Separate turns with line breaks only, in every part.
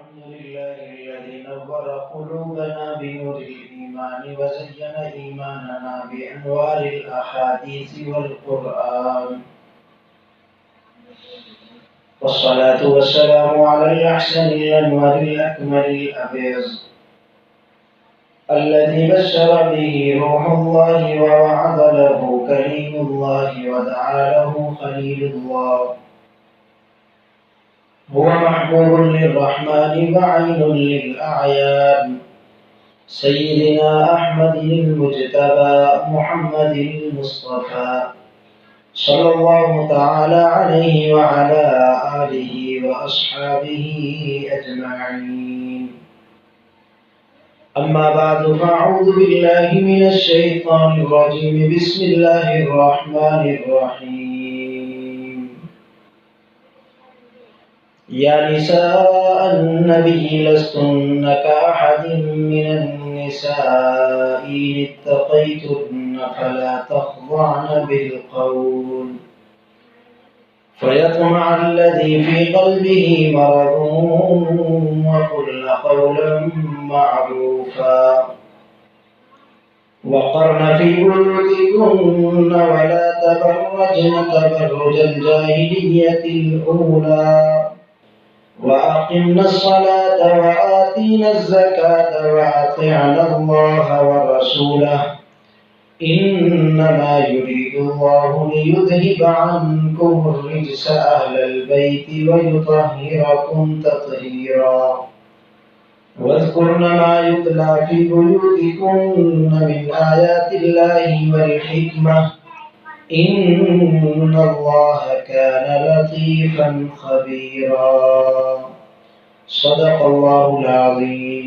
الحمد لله الذي نور قلوبنا بنور الإيمان وزين إيماننا بأنوار الأحاديث والقرآن، والصلاة والسلام على الأحسن الأنور الأكمل الأبيض الذي بشر به روح الله ووعد له كريم الله ودعا له خليل الله. هو محبوب للرحمن وعين للأعيان، سيدنا أحمد المجتبى محمد المصطفى صلى الله تعالى عليه وعلى آله وأصحابه أجمعين. أما بعد، فأعوذ بالله من الشيطان الرجيم. بسم الله الرحمن الرحيم. يا نساء النبي لستن كأحد من النساء إن اتقيتن فلا تخضعن بالقول فيطمع الذي في قلبه مرض وقلن قولا معروفا وقرن في بيوتكن ولا تبرجن تبرج الجاهلية الأولى وأقمنا الصلاة وآتينا الزكاة وأطعنا الله ورسوله إنما يريد الله ليذهب عنكم الرجس أهل البيت ويطهركم تطهيرا. واذكرن ما يتلى في بيوتكن من آيات الله والحكمة إن الله كان لطيفا خبيرا. صدق الله العظيم.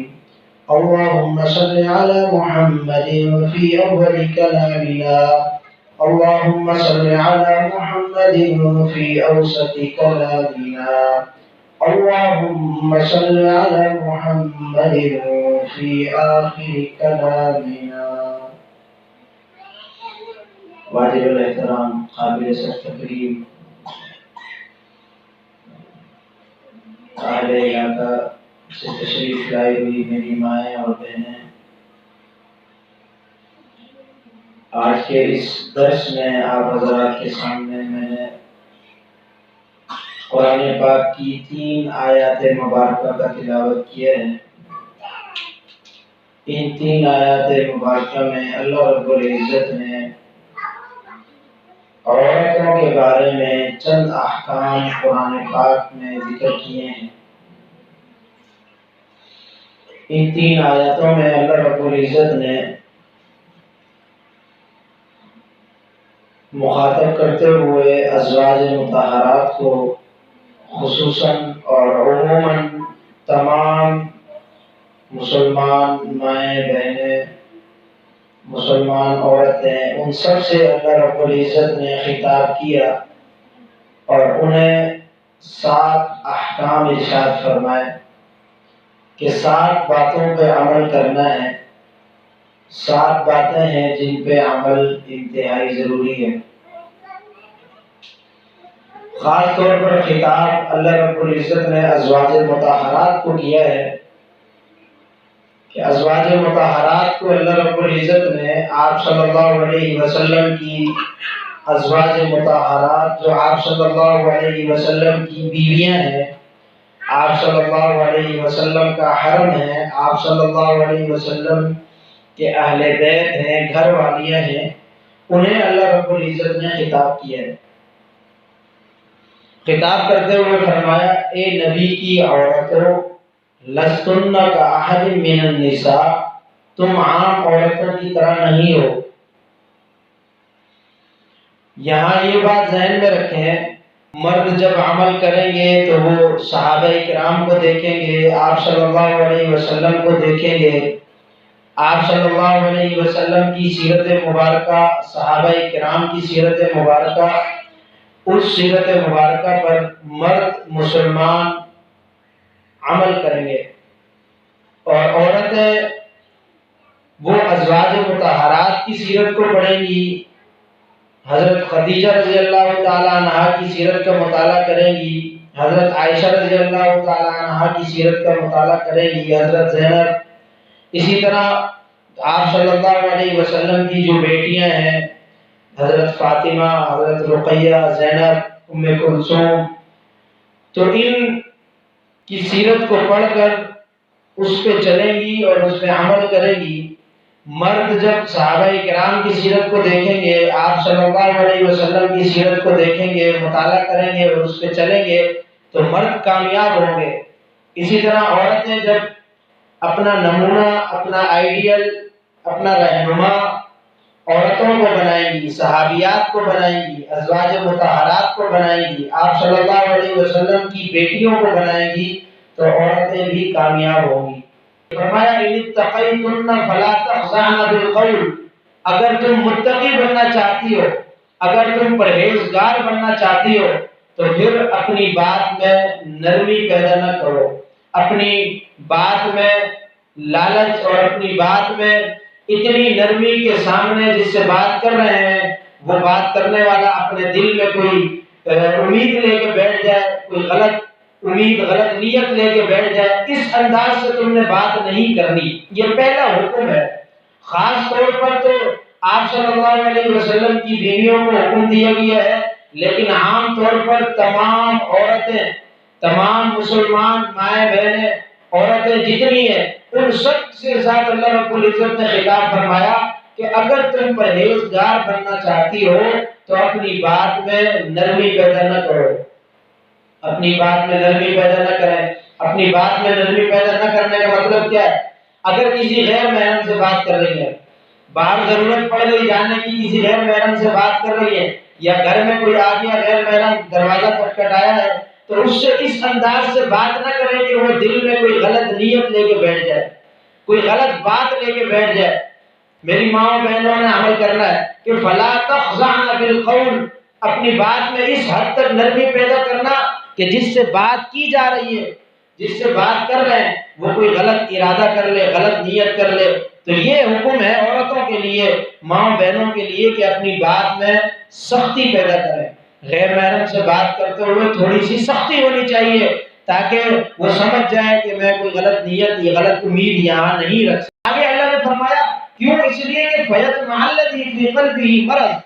اللهم صل على محمد في أول كلامنا، اللهم صل على محمد في أوسط كلامنا، اللهم صل على محمد في آخر كلامنا. واجب الاحترام، قابل سخت تکریم اہل علاقہ سے تشریف لائی ہوئی میری مائیں اور بہنیں، آج کے اس درس میں آپ حضرات کے سامنے میں نے قرآن پاک کی 3 آیات مبارکہ کا تلاوت کیا ہے۔ ان 3 آیات مبارکہ میں اللہ رب العزت نے عورتوں کے بارے میں چند احکام قرآن پاک میں ذکر کیے ہیں۔ ان 3 آیاتوں میں اللہ رب العزت نے مخاطب کرتے ہوئے ازواج مطہرات کو خصوصاً اور عموماً تمام مسلمان مائیں بہنیں، مسلمان عورتیں، ان سب سے اللہ رب العزت نے خطاب کیا اور انہیں 7 احکام ارشاد فرمائے کہ 7 باتوں پہ عمل کرنا ہے۔ 7 باتیں ہیں جن پہ عمل انتہائی ضروری ہے۔ خاص طور پر خطاب اللہ رب العزت نے ازواج مطہرات کو کیا ہے کہ ازواج مطہرات کو اللہ رب العزت نے آپ صلی اللہ علیہ وسلم کی ازواج مطہرات جو آپ صلی اللہ علیہ وسلم کی بیویاں ہیں، آپ صلی اللہ علیہ وسلم کا حرم ہے، آپ صلی اللہ علیہ وسلم کے اہل بیت ہیں، گھر والیاں ہیں، انہیں اللہ رب العزت نے خطاب کیا ہے۔ خطاب کرتے ہوئے فرمایا، اے نبی کی عورتوں، لستن کا احد من النساء، تم عام عورتوں کی طرح نہیں ہو۔ یہاں یہ بات ذہن میں رکھیں، مرد جب عمل کریں گے تو وہ صحابہ کرام کو دیکھیں گے، آپ صلی اللہ علیہ وسلم کو دیکھیں گے، آپ صلی اللہ علیہ وسلم کی سیرت مبارکہ، صحابہ کرام کی سیرت مبارکہ، اس سیرت مبارکہ پر مرد مسلمان عمل کریں گے، اور عورتیں وہ ازواج مطہرات کی سیرت کو پڑھیں گی، حضرت خدیجہ رضی اللہ تعالیٰ عنہا کی سیرت کا مطالعہ کریں گی، حضرت عائشہ رضی اللہ تعالیٰ عنہ کی سیرت کا مطالعہ کرے گی، حضرت زینب، اسی طرح آپ صلی اللہ علیہ وسلم کی جو بیٹیاں ہیں، حضرت فاطمہ، حضرت رقیہ، زینب، ام کلثوم، تو ان کی سیرت کو پڑھ کر اس پہ چلیں گی اور اس پہ عمل کریں گی۔ مرد جب صحابہ کرام کی سیرت کو دیکھیں گے، آپ صلی اللہ علیہ وسلم کی سیرت کو دیکھیں گے، مطالعہ کریں گے اور اس پہ چلیں گے تو مرد کامیاب ہوں گے۔ اسی طرح عورتیں جب اپنا نمونہ، اپنا آئیڈیل، اپنا رہنما عورتوں کو بنائیں گی، صحابیات کو بنائیں گی، ازواج مطہرات کو بنائیں گی، آپ صلی اللہ علیہ وسلم کی بیٹیوں کو بنائیں گی تو عورتیں بھی کامیاب ہوں گی۔ فرمایا ان اتقیتن فلا تخضعن بالقول، اگر تم متقی بننا چاہتی ہو، اگر تم پرہیزگار بننا چاہتی ہو تو پھر اپنی بات میں نرمی پیدا نہ کرو، اپنی بات میں لالچ اور اپنی بات میں اتنی نرمی کے سامنے جس سے بات کر رہے ہیں وہ بات کرنے والا اپنے دل میں کوئی امید لے کے بیٹھ جائے، کوئی غلط امید، غلط نیت لے کے بیٹھ جائے، اس انداز سے تم نے بات نہیں کرنی۔ یہ پہلا حکم ہے۔ خاص طور پر تو آپ صلی اللہ علیہ وسلم کی بیویوں کو حکم دیا گیا ہے، لیکن عام طور پر تمام عورتیں، تمام مسلمان مائیں بہنیں، عورتیں جتنی ہیں، ان سب سے ساتھ اللہ رب العزت نے خطاب فرمایا کہ اگر تم پرہیزگار بننا چاہتی ہو تو اپنی بات میں نرمی پیدا نہ کرو، اپنی بات میں نرمی پیدا نہ کریں۔ اپنی بات میں نرمی پیدا نہ کرنے کا مطلب کیا ہے؟ اگر کسی غیر محرم سے بات کر رہی ہے، باہر ضرورت پڑ گئی جانے کی، کسی غیر محرم سے بات کر رہی ہے، یا گھر میں کوئی آ گیا غیر محرم دروازہ کھٹکھٹایا ہے، تو اس سے اس انداز سے بات نہ کریں کہ وہ دل میں کوئی غلط نیت لے کے بیٹھ جائے، کوئی غلط بات لے کے بیٹھ جائے۔ میری ماں بہنوں نے عمل کرنا ہے کہ فلا تخضعن بالقول، اپنی بات میں اس حد تک نرمی پیدا کرنا کہ جس سے بات کی جا رہی ہے، جس سے بات کر رہے ہیں، وہ کوئی غلط ارادہ کر لے، غلط نیت کر لے۔ تو یہ حکم ہے عورتوں کے لیے، ماں بہنوں کے لیے کہ اپنی بات میں سختی پیدا کریں۔ غیر محرم سے بات کرتے ہوئے تھوڑی سی سختی ہونی چاہیے تاکہ وہ سمجھ جائے کہ میں کوئی غلط نیت یا غلط امید یہاں نہیں رکھ سکتا۔ آگے اللہ نے فرمایا کیوں؟ اس لیے کہ فَيَطْمَعَ الَّذِي فِي قَلْبِهِ مَرَضٌ،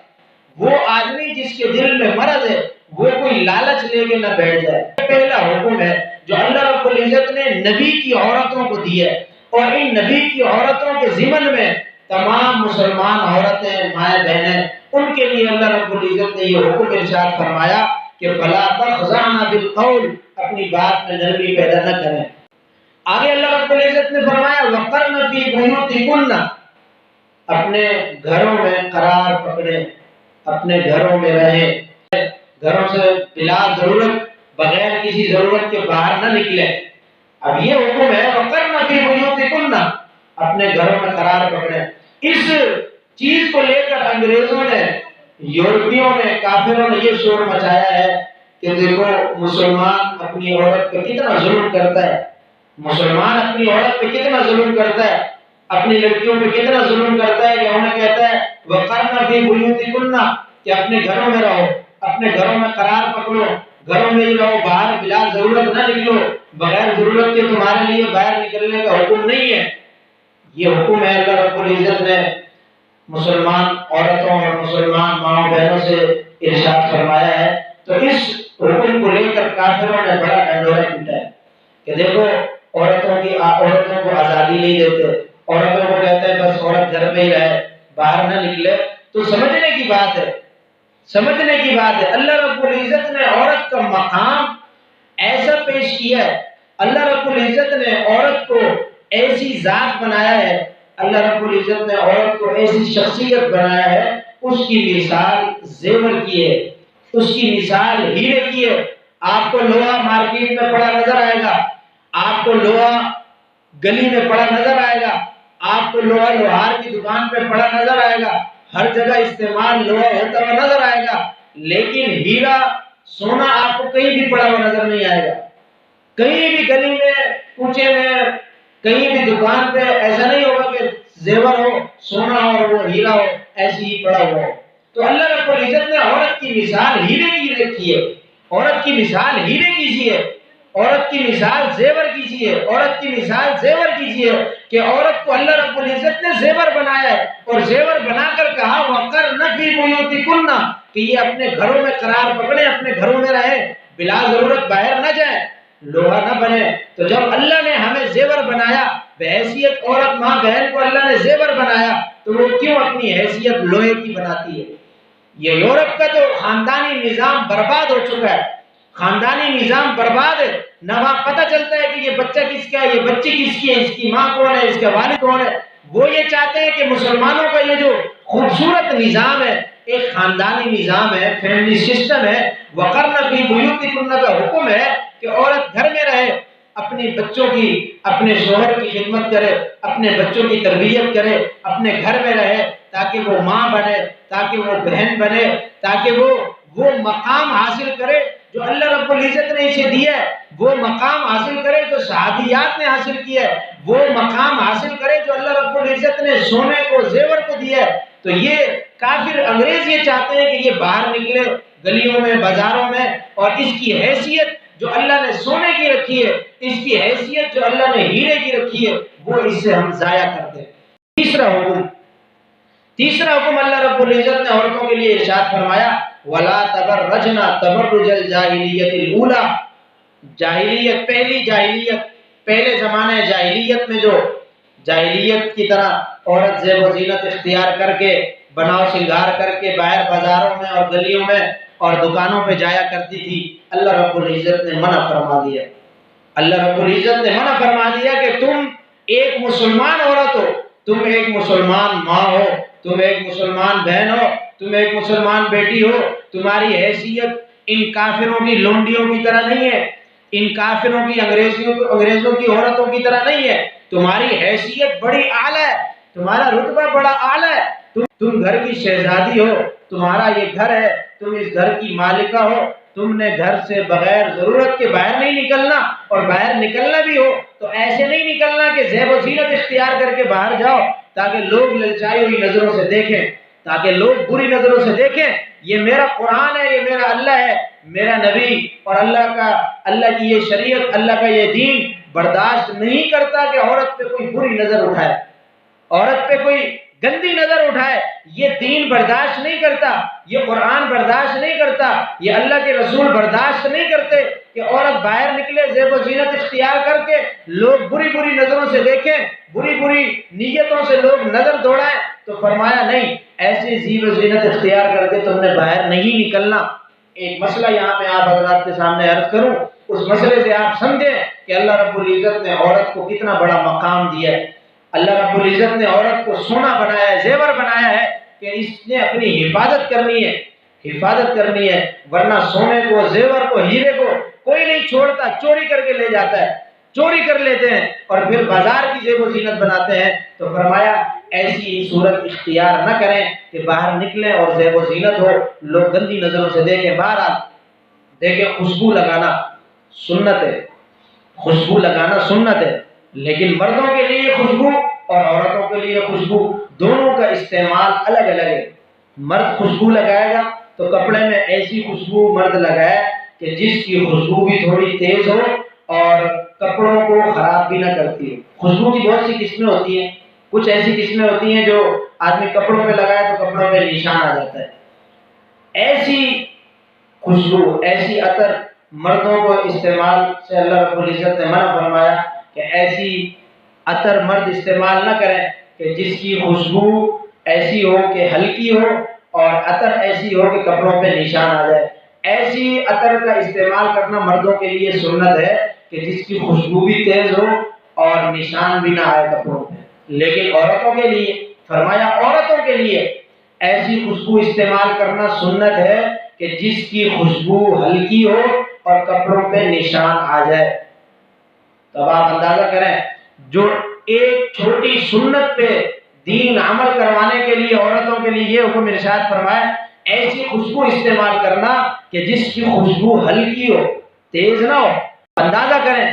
وہ آدمی جس کے دل میں مرض ہے وہ کوئی لالچ لے کے نہ بیٹھ جائے۔ پہلا حکم ہے جو اللہ رب العزت نے نبی کی عورتوں کو دیا ہے، اور ان نبی کی عورتوں کے ضمن میں تمام مسلمان عورتیں، مائیں بہنیں، ان کے لیے اللہ رب العزت نے یہ حکم ارشاد فرمایا کہ فلا تخضعن بالقول، اپنی بات میں نرمی پیدا نہ کریں۔ آگے اللہ رب العزت نے فرمایا وقرن فی بیوتکن، اپنے گھروں میں قرار پکڑیں، اپنے گھروں میں رہیں، گھروں سے بلا ضرورت، بغیر کسی ضرورت کے باہر نہ نکلیں۔ اب یہ حکم ہے وقرن فی بیوتکن، اپنے گھروں میں قرار پکڑیں۔ اس چیز کو لے کر انگریزوں نے، یورپیوں نے، کافروں نے یہ شور مچایا ہے کہ دیکھو مسلمان اپنی عورت پہ کتنا ظلم کرتا ہے، مسلمان اپنی عورت پہ کتنا ظلم کرتا ہے، اپنی لڑکیوں پہ کتنا ظلم کرتا ہے کہ انہیں کہتا ہے وقرن فی بیوتکن، کہ اپنے گھروں میں رہو، اپنے گھروں میں قرار پکڑو، گھروں میں ہی رہو، باہر بلا ضرورت نہ نکلو، بغیر ضرورت کے تمہارے لیے باہر نکلنے کا حکم نہیں ہے۔ یہ حکم ہے اللہ رب العزت نے مسلمان عورتوں اور مسلمان ماں بہنوں سے ارشاد فرمایا ہے۔ تو اس حکم کو لے کر کافروں نے بڑا ڈنڈورا پیٹا ہے کہ دیکھو عورتوں کو آزادی نہیں دیتے، عورتوں کو کہتے ہیں بس عورت گھر میں ہی رہے، باہر نہ نکلے۔ تو سمجھنے کی بات ہے، سمجھنے کی بات ہے، اللہ رب العزت نے عورت کا مقام ایسا پیش کیا ہے، اللہ رب العزت نے عورت کو ایسی ذات بنایا ہے، اللہ رب العزت نے عورت کو ایسی شخصیت بنایا ہے، اس کی مثال زیور کی ہے، اس کی مثال ہیرے کی ہے۔ آپ کو لوہا مارکیٹ میں پڑا نظر آئے گا، آپ کو لوہا گلی میں پڑا نظر آئے گا، آپ کو لوہا لوہار کی دکان پہ پڑا نظر آئے گا، ہر جگہ استعمال لوہا ہوتا ہوا نظر آئے گا، لیکن ہیرا سونا آپ کو کہیں بھی پڑا ہوا نظر نہیں آئے گا۔ کہیں بھی گلی میں، کوچے میں، کہیں بھی دکان پہ ایسا نہیں ہوگا کہ زیور ہو، سونا ہو اور وہ ہیرا ہو ایسے ہی پڑا ہوا ہو۔ تو اللہ رب العزت نے عورت کی مثال ہیرے کی رکھی ہے، عورت کی مثال ہیرے کیجیے، عورت کی مثال زیور کیجیے، عورت کی مثال زیور کیجیے کہ عورت کو اللہ رب العزت نے زیور بنایا ہے، اور زیور بنا کر کہا وَقَرْنَ فِي بُيُوتِكُنَّ کہ یہ اپنے گھروں میں قرار پکڑیں، اپنے گھروں میں رہیں، بلا ضرورت باہر نہ جائیں، لوہا نہ بنے۔ تو جب اللہ نے ہمیں زیور بنایا، بحیثیت عورت ماں بہن کو اللہ نے زیور بنایا، تو وہ کیوں اپنی حیثیت لوہے کی بناتی ہے؟ یہ یورپ کا تو خاندانی نظام برباد ہو چکا ہے، خاندانی نظام برباد ہے، نہ وہاں پتہ چلتا ہے کہ یہ بچہ کس کا ہے، یہ بچی کس کی ہے، اس کی ماں کون ہے، اس کا والد کون ہے۔ وہ یہ چاہتے ہیں کہ مسلمانوں کا یہ جو خوبصورت نظام ہے، ایک خاندانی نظام ہے، فیملی سسٹم ہے، وَقَرْنَ فِي بُيُوتِكُنَّ کا حکم ہے کہ عورت گھر میں رہے، اپنے بچوں کی، اپنے شوہر کی خدمت کرے، اپنے بچوں کی تربیت کرے، اپنے گھر میں رہے، تاکہ وہ ماں بنے، تاکہ وہ بہن بنے، تاکہ وہ مقام حاصل کرے جو اللہ رب العزت نے اسے دیا ہے، وہ مقام حاصل کرے جو صحابیات نے حاصل کیا ہے، وہ مقام حاصل کرے جو اللہ رب العزت نے سونے کو زیور کو دیا ہے۔ تو یہ کافر انگریز یہ چاہتے ہیں کہ یہ باہر نکلے گلیوں میں، بازاروں میں، اور اس کی حیثیت جو اللہ نے سونے کی رکھی ہے، اس کی حیثیت جو اللہ نے ہیرے کی رکھی ہے، وہ اس سے ہم ضائع کر دیں۔ تیسرا حکم اللہ رب العزت نے عورتوں کے لیے ارشاد فرمایا وَلَا تَبَرَّجْنَا تَبَرُّجَ الْجَاهِلِيَّةِ الْأُولَى، جاہلیت، پہلی جاہلیت، پہلے زمانے جاہلیت میں جو جاہلیت کی طرح عورت زیب و زینت اختیار کر کے، بناؤ سنگار کر کے باہر بازاروں میں اور گلیوں میں اور دکانوں پہ جایا کرتی تھی، اللہ رب العزت نے منع فرما دیا۔ اللہ رب العزت نے منع فرما دیا کہ تم ایک مسلمان عورت ہو، تم ایک مسلمان ماں ہو، تم ایک مسلمان بہن ہو، تم ایک مسلمان بیٹی ہو، تمہاری حیثیت ان کافروں کی لونڈیوں کی طرح نہیں ہے، ان کافروں کی انگریزوں کی عورتوں کی طرح نہیں ہے، تمہاری حیثیت بڑی اعلیٰ ہے، تمہارا رتبہ بڑا اعلیٰ ہے، تم گھر کی شہزادی ہو، تمہارا یہ گھر ہے، تم اس گھر کی مالکہ ہو، تم نے گھر سے بغیر ضرورت کے باہر نہیں نکلنا، اور باہر نکلنا بھی ہو تو ایسے نہیں نکلنا کہ زیب و زینت اختیار کر کے باہر جاؤ تاکہ لوگ للچائی ہوئی نظروں سے دیکھیں، تاکہ لوگ بری نظروں سے دیکھیں۔ یہ میرا قرآن ہے، یہ میرا اللہ ہے، میرا نبی اور اللہ کی یہ شریعت، اللہ کا یہ دین برداشت نہیں کرتا کہ عورت پہ کوئی بری نظر اٹھائے، عورت پہ کوئی گندی نظر اٹھائے، یہ دین برداشت نہیں کرتا، یہ قرآن برداشت نہیں کرتا، یہ اللہ کے رسول برداشت نہیں کرتے کہ عورت باہر نکلے زیب و زینت اختیار کر کے، لوگ بری بری نظروں سے دیکھیں، بری بری نیتوں سے لوگ نظر دوڑائیں۔ تو فرمایا نہیں، ایسے زیب و زینت اختیار کر کے تم نے باہر نہیں نکلنا۔ ایک مسئلہ یہاں میں آپ حضرات کے سامنے عرض کروں، اس مسئلے سے آپ سمجھیں کہ اللہ رب العزت نے عورت کو کتنا بڑا مقام دیا ہے۔ اللہ رب العزت نے عورت کو سونا بنایا ہے، زیور بنایا ہے کہ اس نے اپنی حفاظت کرنی ہے، حفاظت کرنی ہے، ورنہ سونے کو، زیور کو، ہیرے کو کوئی نہیں چھوڑتا، چوری کر کے لے جاتا ہے، چوری کر لیتے ہیں اور پھر بازار کی زیب و زینت بناتے ہیں۔ تو فرمایا ایسی صورت اختیار نہ کریں کہ باہر نکلیں اور زیب و زینت ہو، لوگ گندی نظروں سے دیکھیں۔ بہرحال دیکھیں، خوشبو لگانا سنت ہے، خوشبو لگانا سنت ہے، لیکن مردوں کے لیے خوشبو اور عورتوں کے لیے خوشبو دونوں کا استعمال الگ الگ ہے۔ مرد خوشبو لگائے گا تو کپڑے میں ایسی خوشبو مرد لگائے کہ جس کی خوشبو بھی تھوڑی تیز ہو اور کپڑوں کو خراب بھی نہ کرتی ہو۔ خوشبو کی بہت سی قسمیں ہوتی ہیں، کچھ ایسی قسمیں ہوتی ہیں جو آدمی کپڑوں پہ لگائے تو کپڑوں پہ نشان آ جاتا ہے۔ ایسی خوشبو، ایسی عطر مردوں کو استعمال سے اللہ رب العزت نے منع فرمایا کہ ایسی عطر مرد استعمال نہ کریں کہ جس کی خوشبو ایسی ہو کہ ہلکی ہو اور عطر ایسی ہو کہ کپڑوں پہ نشان آ جائے۔ ایسی عطر کا استعمال کرنا مردوں کے لیے سنت ہے کہ جس کی خوشبو بھی تیز ہو اور نشان بھی نہ آئے کپڑوں پہ۔ لیکن عورتوں کے لیے فرمایا، عورتوں کے لیے ایسی خوشبو استعمال کرنا سنت ہے کہ جس کی خوشبو ہلکی ہو اور کپڑوں پہ نشان آ جائے۔ تو آپ اندازہ کریں، جو ایک چھوٹی سنت پہ دین عمل کروانے کے لیے عورتوں کے لیے یہ حکم ارشاد فرمایا، ایسی خوشبو استعمال کرنا کہ جس کی خوشبو ہلکی ہو، تیز نہ ہو۔ اندازہ کریں،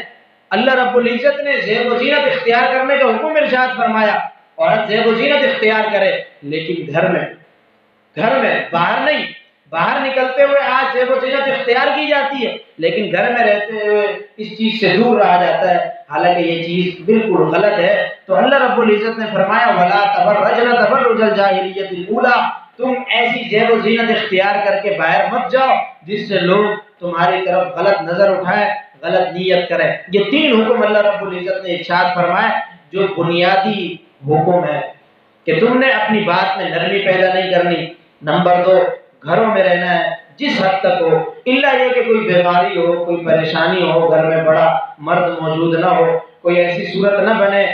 اللہ رب العزت نے زیب و زینت اختیار کرنے کا حکم ارشاد فرمایا، عورت زیب و زینت اختیار کرے، لیکن گھر میں باہر نہیں۔ باہر نکلتے ہوئے آج زیب و زینت اختیار کی جاتی ہے، لیکن گھر میں رہتے ہوئے اس چیز سے دور رہا جاتا ہے، حالانکہ یہ چیز بالکل غلط ہے۔ تو اللہ رب العزت نے فرمایا وَلَا تَبَرَّجْنَ تَبَرُّجَ الْجَاهِلِيَّةِ الْأُولَىٰ، تم ایسی زیب و زینت اختیار کر کے باہر مت جاؤ جس سے لوگ تمہاری طرف غلط نظر اٹھائیں، غلط نیت کریں۔ یہ تین حکم اللہ رب العزت نے ارشاد فرمائے جو بنیادی حکم ہے کہ تم نے اپنی بات میں نرمی پیدا نہیں کرنی۔ نمبر 2، گھروں میں رہنا ہے جس حد تک ہو، الا یہ کہ کوئی بیماری ہو، کوئی پریشانی ہو، گھر میں بڑا مرد موجود نہ ہو، کوئی ایسی صورت نہ بنے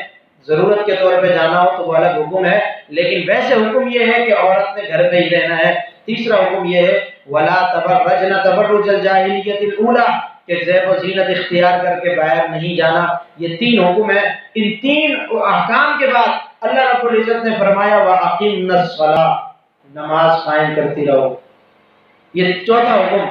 ضرورت کے طور پہ جانا ہو تو وہ الگ حکم ہے، لیکن ویسے حکم یہ ہے کہ عورت نے گھر پہ ہی رہنا ہے۔ تیسرا حکم یہ ہے وَلَا تَبَرَّجْنَ تَبَرُّجَ الْجَاهِلِيَّةِ الْأُولَىٰ کہ زیب و زینت اختیار کر کے باہر نہیں جانا۔ یہ تین حکم ہے۔ ان تین احکام کے بعد اللہ رب العزت نے فرمایا وَأَقِمْنَ الصَّلَاةَ، نماز قائم کرتی رہو۔ یہ چوتھا حکم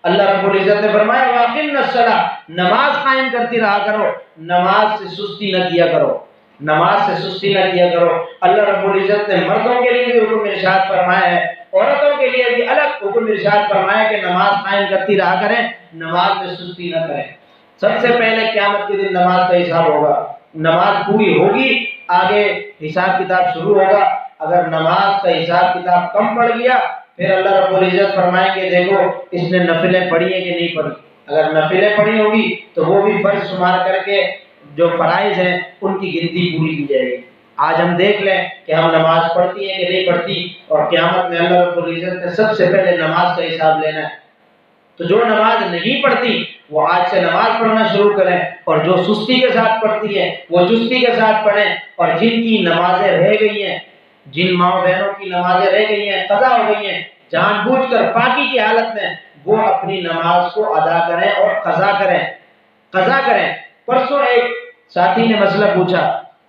اللہ رب العزت نے فرمایا وَأَقِمْنَ الصَّلَاةَ، نماز قائم کرتی رہا کرو، نماز سے سستی نہ کیا کرو، نماز سے سستی نہ کیا کرو۔ اللہ رب العزت نے مردوں کے لیے بھی حکم ارشاد فرمایا ہے، عورتوں کے لیے بھی الگ حکم ارشاد فرمایا کہ نماز قائم کرتی رہا کریں، نماز میں سستی نہ کریں۔ سب سے پہلے قیامت کے دن نماز کا حساب ہوگا، نماز پوری ہوگی آگے حساب کتاب شروع ہوگا۔ اگر نماز کا حساب کتاب کم پڑ گیا پھر اللہ رب العزت فرمائیں گے دیکھو اس نے نفلیں پڑھی ہیں کہ نہیں پڑھی، اگر نفلیں پڑھی ہوگی تو وہ بھی فرض شمار کر کے جو فرائض ہیں ان کی گنتی پوری کی جائے گی۔ آج ہم دیکھ لیں کہ ہم نماز پڑھتی ہیں کہ نہیں پڑھتی، اور قیامت میں اللہ رب العزت نے سب سے پہلے نماز کا حساب لینا ہے۔ تو جو نماز نہیں پڑھتی وہ آج سے نماز پڑھنا شروع کریں، اور جو سستی کے ساتھ پڑھتی ہیں وہ چستی کے ساتھ پڑھیں، اور جن کی نمازیں رہ گئی ہیں، جن ماں بہنوں کی نمازیں رہ گئی ہیں، قضا ہو گئی ہیں، جان بوجھ کر پاکی کی حالت میں وہ اپنی نماز کو ادا کریں اور قضا کریں، قضا کریں۔ پرسوں ایک ساتھی نے مسئلہ پوچھا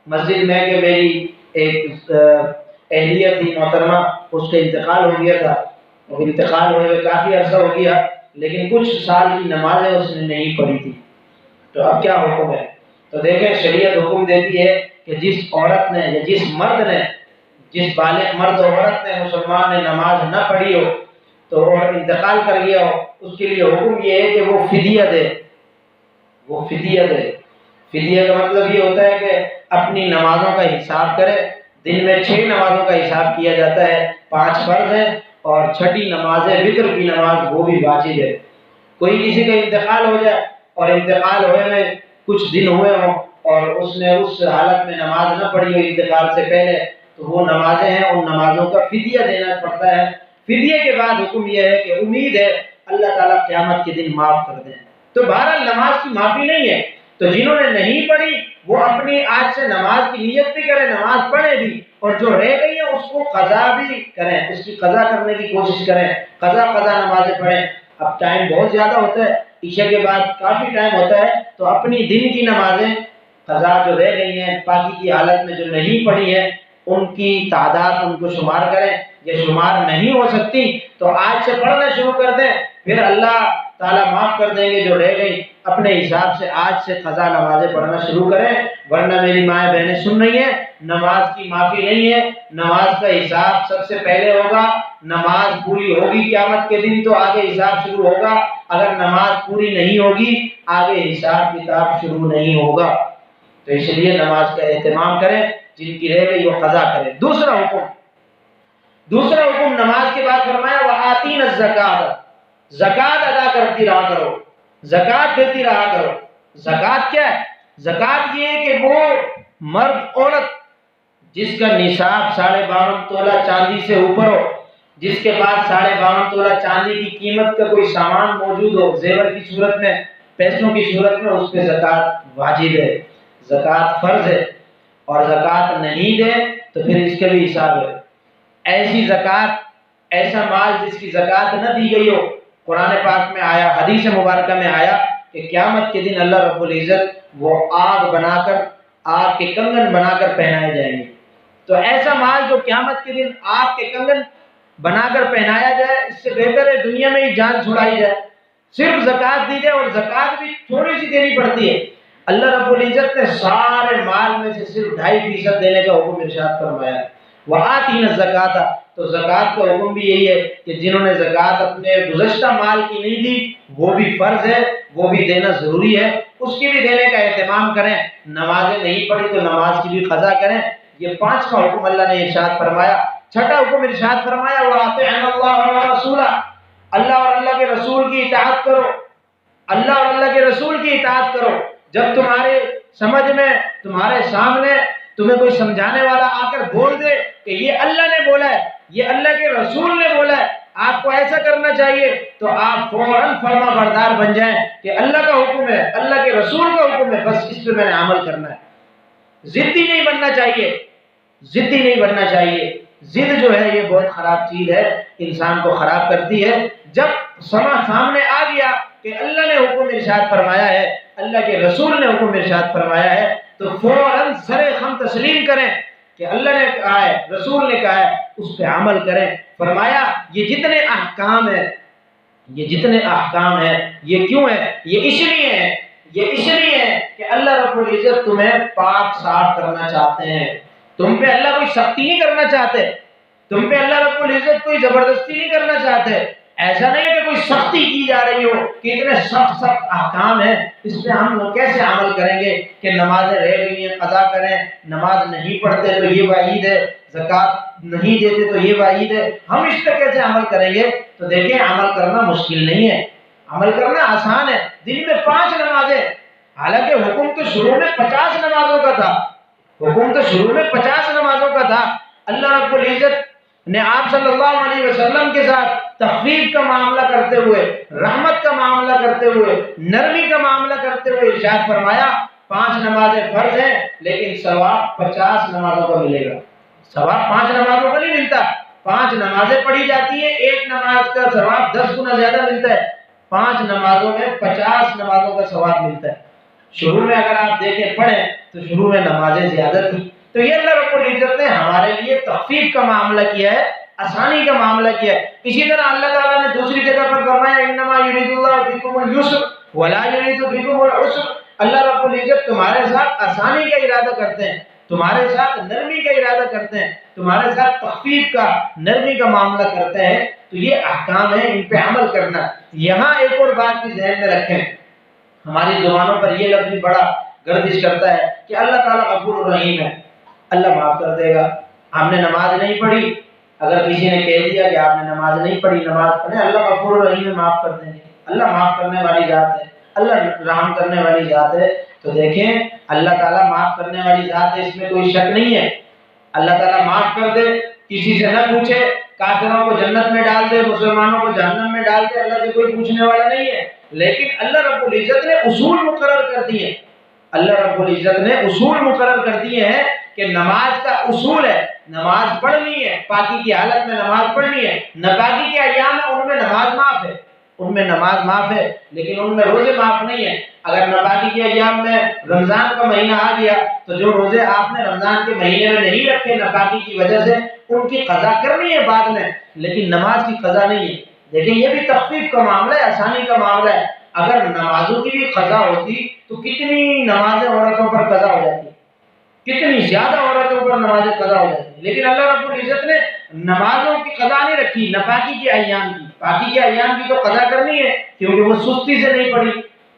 مسجد میں کہ میری ایک اہلیہ تھی محترمہ، اس کا انتقال ہو گیا تھا، اور انتقال ہوئے کافی عرصہ ہو گیا لیکن کچھ سال کی نمازیں اس نے نہیں پڑھی تھی، تو اب کیا حکم ہے؟ تو دیکھیں شریعت حکم دیتی ہے کہ جس عورت نے یا جس مرد نے، جس بالغ مرد اور عورت نے مسلمان نے نماز نہ پڑھی ہو تو اور انتقال کر گیا ہو، اس کے لیے حکم یہ ہے کہ وہ فدیہ دے، وہ فدیہ دے۔ فدیہ کا مطلب یہ ہوتا ہے کہ اپنی نمازوں کا حساب کرے۔ دن میں 6 نمازوں کا حساب کیا جاتا ہے، 5 فرض ہیں اور چھٹی نماز ہے وتر کی نماز، وہ بھی واجب ہے۔ کوئی کسی کا انتقال ہو جائے اور انتقال ہوئے میں کچھ دن ہوئے ہوں اور اس نے اس حالت میں نماز نہ پڑھی ہو انتقال سے پہلے، تو وہ نمازیں ہیں، ان نمازوں کا فدیہ دینا پڑتا ہے۔ فدیے کے بعد حکم یہ ہے کہ امید ہے اللہ تعالیٰ قیامت کے دن معاف کر دیں۔ تو بہرحال نماز کی معافی نہیں ہے، تو جنہوں نے نہیں پڑھی وہ اپنی آج سے نماز کی نیت بھی کریں، نماز پڑھیں بھی، اور جو رہ گئی ہے اس کو قضا بھی کریں، اس کی قضا کرنے کی کوشش کریں، قضا نمازیں پڑھیں۔ اب ٹائم بہت زیادہ ہوتا ہے، عشاء کے بعد کافی ٹائم ہوتا ہے، تو اپنی دن کی نمازیں قضا جو رہ گئی ہیں پاکی کی حالت میں جو نہیں پڑھی ہے ان کی تعداد ان کو شمار کریں۔ یہ شمار نہیں ہو سکتی تو آج سے پڑھنا شروع کر دیں، پھر اللہ تعالیٰ معاف کر دیں گے جو رہ گئی۔ اپنے حساب سے آج سے قضا نمازیں پڑھنا شروع کریں، ورنہ میری مائیں بہنیں سن رہی ہیں نماز کی معافی نہیں ہے، نماز کا حساب سب سے پہلے ہوگا۔ نماز پوری ہوگی قیامت کے دن تو آگے حساب شروع ہوگا، اگر نماز پوری نہیں ہوگی آگے حساب کتاب شروع نہیں ہوگا۔ تو اس لیے نماز کا اہتمام کریں، جن کی رہ گئی وہ قضا کریں۔ دوسرا حکم نماز کے بعد فرمایا وَآتِينَ الزَّكَاةَ، زکوٰۃ ادا کرتی رہا کرو، زکوٰۃ دیتی رہا کرو۔ زکوٰۃ کیا ہے؟ زکوٰۃ یہ ہے کہ وہ مرد عورت جس کا نصاب 52.5 تولہ چاندی سے اوپر ہو، جس کے پاس 52.5 تولہ چاندی کی قیمت کا کوئی سامان موجود ہو زیور کی صورت میں، پیسوں کی صورت میں، اس پہ زکوٰۃ واجب ہے، زکوٰۃ فرض ہے، اور زکوٰۃ نہیں دے تو پھر اس کا بھی حساب ہے۔ ایسی زکوٰۃ، ایسا مال جس کی زکوٰۃ نہ دی گئی ہو، قرآن پاک میں آیا، حدیث مبارکہ میں آیا کہ قیامت کے دن اللہ رب العزت وہ آگ بنا کر، آگ کے کنگن بنا کر پہنائے جائیں گے۔ تو ایسا مال جو قیامت کے دن آگ کے کنگن بنا کر پہنایا جائے، اس سے بہتر ہے دنیا میں ہی جان چھڑائی جائے، صرف زکوٰۃ دی جائے، اور زکوٰۃ بھی تھوڑی سی دینی پڑتی ہے۔ اللہ رب العزت نے سارے مال میں سے صرف 2.5% دینے کا حکم ارشاد فرمایا ہے۔ وآتین الزکات، تو زکات کا حکم بھی یہی ہے کہ جنہوں نے زکات اپنے گزشتہ مال کی نہیں دی وہ بھی فرض ہے، وہ بھی دینا ضروری ہے، اس کی بھی دینے کا اہتمام کریں۔ نمازیں نہیں پڑھی تو نماز کی بھی قضا کریں۔ یہ 5واں حکم اللہ نے ارشاد فرمایا۔ چھٹا حکم ارشاد فرمایا وَأَطِیعُوا اللَّهَ وَرَسُولَهُ، اللہ اور اللہ کے رسول کی اطاعت کرو، اللہ اور اللہ کے رسول کی اطاعت کرو۔ جب تمہارے سمجھ میں، تمہارے سامنے تمہیں کوئی سمجھانے والا آ کر بول دے کہ یہ اللہ نے بولا ہے، یہ اللہ کے رسول نے بولا ہے، آپ کو ایسا کرنا چاہیے، تو آپ فوراً فرما بردار بن جائیں کہ اللہ کا حکم ہے، اللہ کے رسول کا حکم ہے، بس اس پہ میں نے عمل کرنا ہے۔ ضدی نہیں بننا چاہیے، ضدی نہیں بننا چاہیے۔ ضد جو ہے یہ بہت خراب چیز ہے، انسان کو خراب کرتی ہے۔ جب سامنے آ گیا کہ اللہ نے حکم ارشاد فرمایا ہے، اللہ کے رسول نے حکم ارشاد فرمایا ہے، تو فوراً سر خم تسلیم کریں کہ اللہ نے کہا ہے، رسول نے کہا ہے، اس پہ عمل کریں۔ فرمایا یہ جتنے احکام ہیں، یہ جتنے احکام ہیں، یہ کیوں ہے؟ یہ اس لیے ہے، یہ اس لیے ہے کہ اللہ رب العزت تمہیں پاک صاف کرنا چاہتے ہیں۔ تم پہ اللہ کوئی سختی نہیں کرنا چاہتے، تم پہ اللہ رب العزت کوئی زبردستی نہیں کرنا چاہتے۔ ایسا نہیں ہے کہ کوئی سختی کی جا رہی ہو کہ اتنے سخت احکام ہیں، اس پہ ہم لوگ کیسے عمل کریں گے کہ نمازیں رہ گئی ہیں قضا کریں، نماز نہیں پڑھتے تو یہ وعید ہے، زکوٰۃ نہیں دیتے تو یہ وعید ہے، ہم اس پہ کیسے عمل کریں گے؟ تو دیکھیں عمل کرنا مشکل نہیں ہے، عمل کرنا آسان ہے۔ دن میں 5 نمازیں، حالانکہ حکم تو شروع میں 50 نمازوں کا تھا، حکم تو شروع میں 50 نمازوں کا تھا۔ اللہ رب العزت نے آپ صلی اللہ علیہ وسلم کے ساتھ تخفیف کا معاملہ کرتے ہوئے، رحمت کا معاملہ کرتے ہوئے، نرمی کا معاملہ کرتے ہوئے ارشاد فرمایا 5 نمازیں فرض ہیں لیکن ثواب 50 نمازوں کا ملے گا۔ ثواب 5 نمازوں کا نہیں ملتا، 5 نمازیں پڑھی جاتی ہیں، ایک نماز کا ثواب 10 گنا زیادہ ملتا ہے، 5 نمازوں میں 50 نمازوں کا ثواب ملتا ہے۔ شروع میں اگر آپ دیکھیں پڑھیں تو شروع میں نمازیں زیادہ تھیں، تو یہ اللہ رب العزت نے ہمارے لیے تخفیف کا معاملہ کیا ہے، آسانی کا معاملہ کیا ہے۔ اسی طرح اللہ تعالیٰ نے دوسری جگہ پر فرمایا انما یرید اللہ بکم اليسر ولا یرید بکم العسر، اللہ رب العزت تمہارے ساتھ آسانی کا ارادہ کرتے ہیں، تمہارے ساتھ نرمی کا ارادہ کرتے ہیں، تمہارے ساتھ تخفیف کا، نرمی کا معاملہ کرتے ہیں۔ تو یہ احکام ہیں، ان پہ عمل کرنا۔ یہاں ایک اور بات بھی ذہن میں رکھیں، ہماری زبانوں پر یہ لفظ بھی بڑا گردش کرتا ہے کہ اللہ تعالیٰ غفور الرحیم ہے، اللہ معاف کر دے گا۔ ہم نے نماز نہیں پڑھی، اگر کسی نے کہہ دیا کہ آپ نے نماز نہیں پڑھی، نماز پڑھیں، اللہ غفور الرحیم ہے، معاف کر دیں گے، اللہ معاف کرنے والی ذات ہے، اللہ رحم کرنے والی ذات ہے۔ تو دیکھیں اللہ تعالیٰ معاف کرنے والی ذات ہے، اس میں کوئی شک نہیں ہے۔ اللہ تعالیٰ معاف کر دے، کسی سے نہ پوچھے، کافروں کو جنت میں ڈال دے، مسلمانوں کو جہنم میں ڈال دے، اللہ سے کوئی پوچھنے والا نہیں ہے۔ لیکن اللہ رب العزت نے اصول مقرر کر دیے، اللہ رب العزت نے اصول مقرر کر دیے ہیں کہ نماز کا اصول ہے، نماز پڑھنی ہے، پاکی کی حالت میں نماز پڑھنی ہے۔ ناپاکی کے ایام میں ان میں نماز معاف ہے، ان میں نماز معاف ہے، لیکن ان میں روزے معاف نہیں ہیں۔ اگر ناپاکی کے ایام میں رمضان کا مہینہ آ گیا تو جو روزے آپ نے رمضان کے مہینے میں نہیں رکھے ناپاکی کی وجہ سے، ان کی قضا کرنی ہے بعد میں، لیکن نماز کی قضا نہیں ہے۔ لیکن یہ بھی تخفیف کا معاملہ ہے، آسانی کا معاملہ ہے۔ اگر نمازوں کی بھی قضا ہوتی تو کتنی نمازیں عورتوں پر قضا ہو جاتی، کتنی زیادہ عورتوں پر نمازیں قضا ہو جاتی، لیکن اللہ رب العزت نے نمازوں کی قضا نہیں رکھی، ناپاکی کے ایام کی۔ پاکی کے ایام کی تو قضا کرنی ہے کیونکہ وہ سستی سے نہیں پڑھی،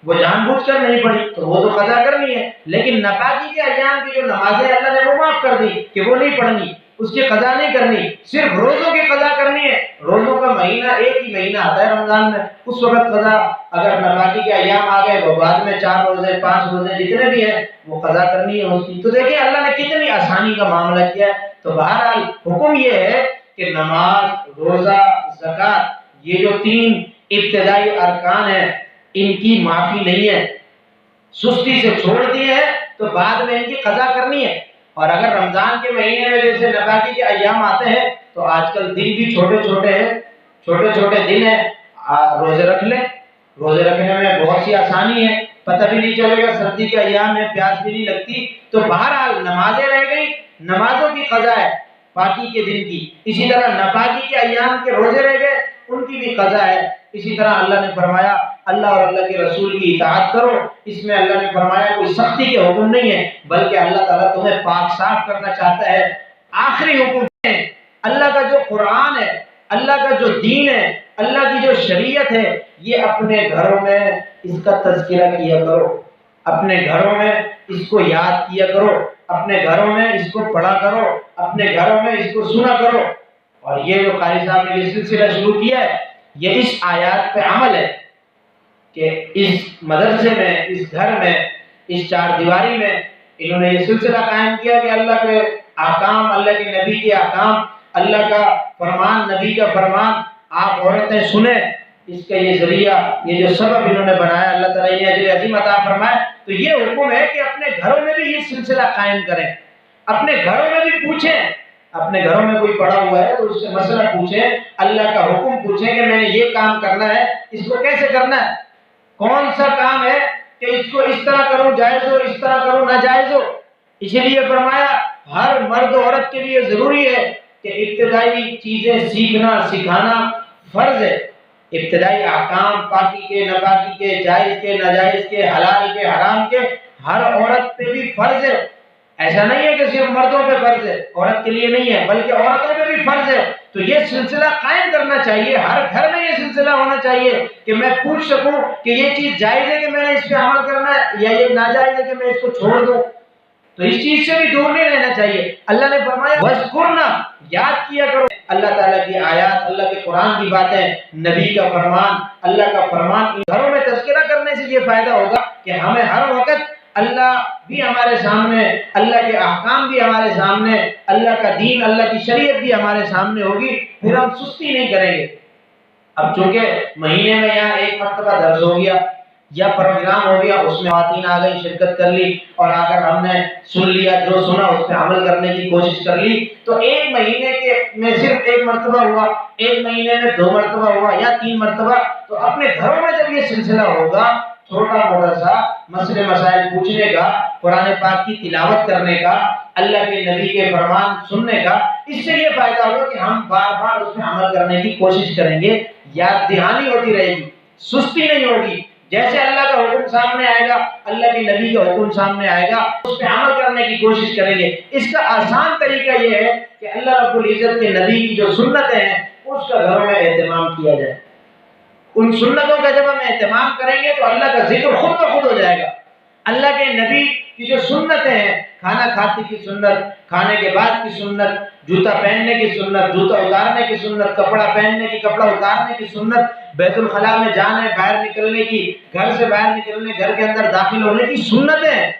وہ جان بوجھ کر نہیں پڑھی، تو وہ تو قضا کرنی ہے۔ لیکن ناپاکی کے ایام کی جو نمازیں اللہ نے وہ معاف کر دی کہ وہ نہیں پڑھنی، اس کی قضا نہیں کرنی، صرف روزوں کی قضا کرنی ہے۔ روزوں کا مہینہ ایک ہی مہینہ آتا ہے رمضان میں، اس وقت قضا، اگر ناپاکی کے ایام آ گئے وہ بعد میں 4 روزے 5 روزے جتنے بھی ہیں وہ قضا کرنی ہے اس کی۔ تو دیکھیں اللہ نے کتنی آسانی کا معاملہ کیا ہے۔ تو بہرحال حکم یہ ہے کہ نماز، روزہ، زکوٰۃ، یہ جو 3 ابتدائی ارکان ہیں ان کی معافی نہیں ہے، سستی سے چھوڑ دیے ہیں تو بعد میں ان کی قضا کرنی ہے۔ اور اگر رمضان کے مہینے میں جیسے ناپاکی کے ایام آتے ہیں تو آج کل دن بھی چھوٹے چھوٹے ہیں، چھوٹے چھوٹے دن ہیں، روزے رکھ لیں، روزے رکھنے میں بہت سی آسانی ہے، پتہ بھی نہیں چلے گا، سردی کے ایام میں پیاس بھی نہیں لگتی۔ تو بہرحال نمازیں رہ گئی، نمازوں کی قضا ہے پاکی کے دن کی، اسی طرح ناپاکی کے ایام کے روزے رہ گئے ان کی بھی قضا ہے۔ اسی طرح اللہ نے فرمایا اللہ اور اللہ کے رسول کی اطاعت کرو، اس میں اللہ نے فرمایا کوئی سختی کے حکم نہیں ہے، بلکہ اللہ تعالیٰ تمہیں پاک صاف کرنا چاہتا ہے۔ آخری حکم اللہ کا جو قرآن ہے، اللہ کا جو دین ہے، اللہ کی جو شریعت ہے، یہ اپنے گھروں میں اس کا تذکرہ کیا کرو، اپنے گھروں میں اس کو یاد کیا کرو، اپنے گھروں میں اس کو پڑھا کرو، اپنے گھروں میں اس کو سنا کرو۔ اور یہ جو قاری صاحب نے یہ سلسلہ شروع کیا ہے، یہ اس آیات پہ عمل ہے کہ اس مدرسے میں، اس گھر میں، اس چار دیواری میں انہوں نے یہ سلسلہ قائم کیا کہ اللہ کے احکام، اللہ کے نبی کے احکام، اللہ کا فرمان، نبی کا فرمان آپ عورتیں سنیں۔ اس کا یہ ذریعہ، یہ جو سبب انہوں نے بنایا، اللہ تعالیٰ یہ اجر عظیم عطا فرمائے۔ تو یہ حکم ہے کہ اپنے گھروں میں بھی یہ سلسلہ قائم کریں، اپنے گھروں میں بھی پوچھیں، اپنے گھروں میں کوئی پڑا ہوا ہے تو اس سے مسئلہ پوچھیں، اللہ کا حکم پوچھیں کہ میں نے یہ کام کرنا ہے، اس کو کیسے کرنا ہے، کون سا کام ہے کہ اس کو اس طرح کروں جائز ہو، اس طرح کروں ناجائز ہو۔ اسی لیے فرمایا ہر مرد و عورت کے لیے ضروری ہے کہ ابتدائی چیزیں سیکھنا سکھانا فرض ہے۔ ابتدائی احکام، پاکی کے ناپاکی کے، جائز کے ناجائز کے، حلال کے حرام کے، ہر عورت پہ بھی فرض ہے۔ ایسا نہیں ہے کہ صرف مردوں پہ فرض ہے، عورت کے لیے نہیں ہے، بلکہ عورتوں پہ بھی فرض ہے۔ تو یہ سلسلہ قائم کرنا چاہیے، ہر گھر میں یہ سلسلہ ہونا چاہیے کہ میں پوچھ سکوں کہ یہ چیز جائز ہے کہ میں نے اس پہ عمل کرنا ہے، یا یہ ناجائز ہے کہ میں اس کو چھوڑ دوں۔ تو اس چیز سے بھی دور نہیں رہنا چاہیے۔ اللہ نے فرمایا وَاذْكُرْنَا، یاد کیا کرو اللہ تعالیٰ کی آیات، اللہ کے قرآن کی باتیں، نبی کا فرمان، اللہ کا فرمان۔ ان گھروں میں تذکرہ کرنے سے یہ فائدہ ہوگا کہ ہمیں ہر وقت اللہ بھی ہمارے سامنے، اللہ کے احکام بھی ہمارے سامنے، اللہ کا دین، اللہ کی شریعت بھی ہمارے سامنے ہوگی، پھر ہم سستی نہیں کریں گے۔ اب چونکہ مہینے میں یہاں ایک مرتبہ درس ہو گیا یا پروگرام ہو گیا، اس میں خواتین آ گئی، شرکت کر لی، اور اگر ہم نے سن لیا، جو سنا اس پہ عمل کرنے کی کوشش کر لی، تو ایک مہینے کے میں صرف ایک مرتبہ ہوا، ایک مہینے میں 2 مرتبہ ہوا یا 3 مرتبہ، تو اپنے گھروں میں جب یہ سلسلہ ہوگا، چھوٹا موٹا سا مسئلے مسائل پوچھنے کا، قرآن پاک کی تلاوت کرنے کا، اللہ کے نبی کے فرمان سننے کا، اس سے یہ فائدہ ہوگا کہ ہم بار بار اس میں عمل کرنے کی کوشش کریں گے، یاد دہانی ہوتی رہے گی، سستی نہیں ہوگی۔ جیسے اللہ کا حکم سامنے آئے گا، اللہ کے نبی کا حکم سامنے آئے گا، اس پہ عمل کرنے کی کوشش کریں گے۔ اس کا آسان طریقہ یہ ہے کہ اللہ رب العزت کے نبی کی جو سنتیں ہیں اس کا گھروں میں اہتمام کیا جائے۔ ان سنتوں کا جب ہم اہتمام کریں گے تو اللہ کا ذکر خود بخود ہو جائے گا۔ اللہ کے نبی کی جو سنتیں ہیں، کھانا کھاتے کی سنت، کھانے کے بعد کی سنت، جوتا پہننے کی سنت، جوتا اتارنے کی سنت، کپڑا پہننے کی، کپڑا اتارنے کی سنت، بیت الخلاء میں جانے، باہر نکلنے کی، گھر سے باہر نکلنے، گھر کے اندر داخل ہونے کی سنتیں،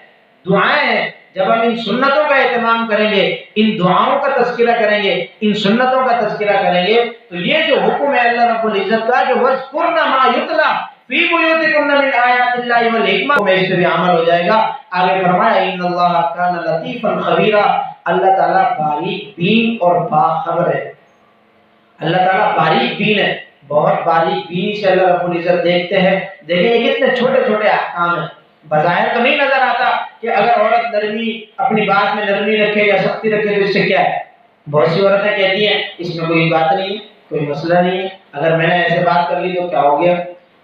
دعائیں ہیں۔ جب ہم ان سنتوں کا اہتمام کریں گے، ان دعاؤں کا تذکرہ کریں گے، ان سنتوں کا تذکرہ کریں گے، تو یہ جو حکم ہے اللہ رب العزت کا کہ وَاذْكُرْنَ مَا يُتْلَى فِي بُيُوتِكُنَّ مِنْ آيَاتِ اللَّهِ وَالْحِكْمَةِ، میں اس پہ بھی عمل ہو جائے گا۔ آگے فرمایا إِنَّ اللَّهَ كَانَ لَطِيفًا خَبِيرًا، اللہ تعالیٰ باریک بین اور باخبر ہے۔ اللہ تعالیٰ باریک بین ہے، بہت باریک بینی سے اللہ رب العزت دیکھتے ہیں۔ دیکھیں یہ کتنے چھوٹے چھوٹے احکام ہیں، بظاہر تو نہیں نظر آتا کہ اگر عورت نرمی، اپنی بات میں نرمی رکھے یا سختی رکھے تو اس سے کیا ہے۔ بہت سی عورتیں کہتی ہیں اس میں کوئی بات نہیں ہے، کوئی مسئلہ نہیں ہے، اگر میں نے ایسے بات کر لی تو کیا ہو گیا۔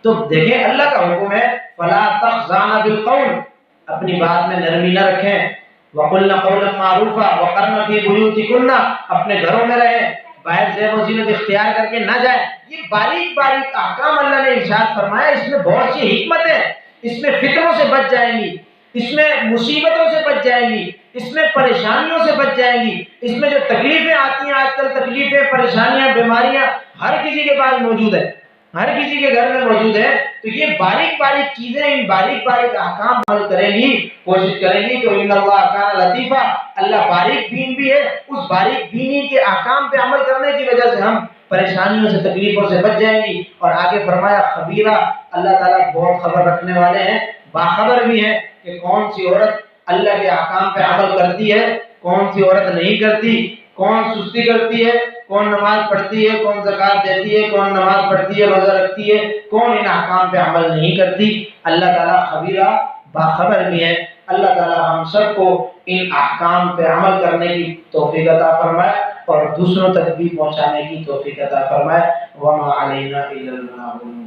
تو دیکھیں اللہ کا حکم ہے فَلَا تَخْضَعْنَ بِالْقَوْلِ، اپنی بات میں نرمی نہ رکھیں، وَقُلْنَ قَوْلًا مَّعْرُوفًا وَقَرْنَ فِي بُيُوتِكُنَّ، اپنے گھروں میں رہیں، باہر زیب و زینت اختیار کر کے نہ جائیں۔ یہ باریک باریک احکام اللہ نے ارشاد فرمایا، اس میں بہت سی حکمت ہے، اس میں فتنوں سے بچ جائیں گی، اس میں مصیبتوں سے بچ جائیں گی، اس میں پریشانیوں سے بچ جائیں گی، اس میں جو تکلیفیں آتی ہیں آج کل، تکلیفیں، پریشانیاں، بیماریاں ہر کسی کے پاس موجود ہے، ہر کسی کے گھر میں موجود ہے۔ تو یہ باریک باریک چیزیں، ان باریک باریک احکام عمل کریں گی، کوشش کریں گی تو ان اللہ کان لطیفہ، اللہ باریک بین بھی ہے، اس باریک بینی کے احکام پہ عمل کرنے کی وجہ سے ہم پریشانیوں سے، تکلیفوں سے بچ جائیں گی۔ اور آگے فرمایا خبیرہ، اللہ تعالیٰ بہت خبر رکھنے والے ہیں، باخبر بھی ہیں کہ کون سی عورت اللہ کے احکام پہ عمل کرتی ہے، کون سی عورت نہیں کرتی، کون سستی کرتی ہے، کون نماز پڑھتی ہے، کون زکوٰۃ دیتی ہے، کون نماز پڑھتی ہے، روزہ رکھتی ہے، کون ان احکام پہ عمل نہیں کرتی۔ اللہ تعالیٰ خبیرہ، باخبر بھی ہے۔ اللہ تعالیٰ ہم سب کو ان احکام پہ عمل کرنے کی توفیق عطا فرمائے اور دوسروں تک بھی پہنچانے کی توفیق عطا فرمائے۔ وما علینا الا البلاغ۔